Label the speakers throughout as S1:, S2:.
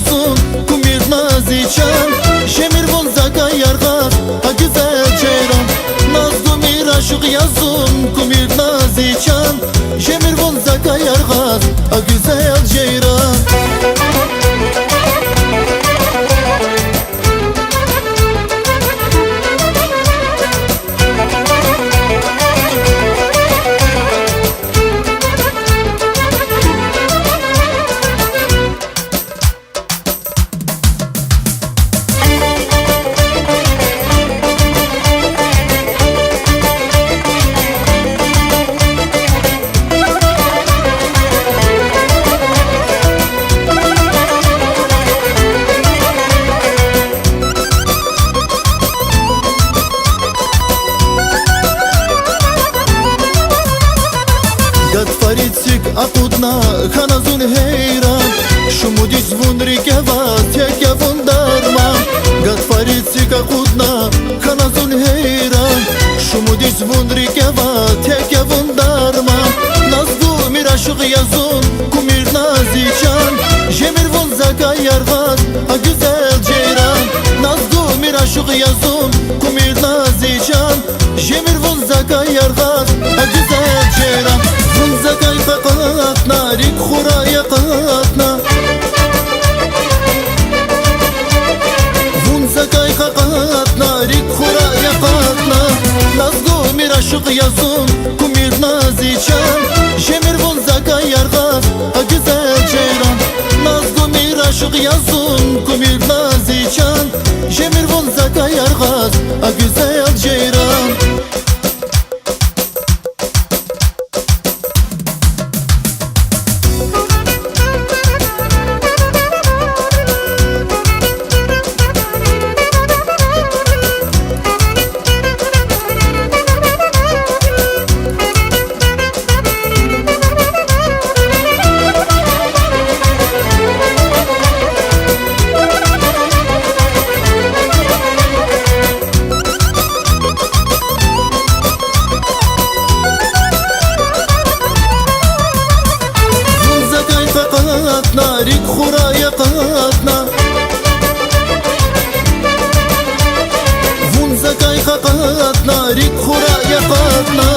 S1: yazın kumir naziçan Şemir Bonzaka yargaz ha güzel ceyran Nazlı miraşık yazın kumir naziçan Şemir Bonzaka yargaz ha güzel ceyran Faritzik akudna kanazun heyran Şumu dizvun rikeva tek yavun darman Gat faritzik akudna kanazun heyran Şumu dizvun rikeva tek yavun darman Nazdu miraşık yazun kumir naziçan Jemir Bonzaka yargaz ha güzel ceyran Nazdu miraşık yazun kumir naziçan Jemir Bonzaka yargaz ha güzel ceyran Bonzaka yıkatna rik khura yıkatna Bonzaka yıkatna rik khura yıkatna Nazdu miraşık yazun kumir naziçan Jemir Bonzaka yargaz ha güzel ceyran Nazdu miraşık yazun kumir naziçan Jemir Bonzaka yargaz ha güzel ceyran rik khura yıkatna Bonzaka yıkatna rik khura yıkatna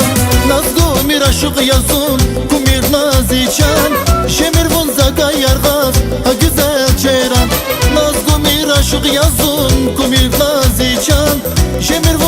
S1: Nazdu miraşık yazın kumir naziçan Şemir Bonzaka yargaz ha güzel ceyran Nazdu miraşık yazın kumir naziçan Şemir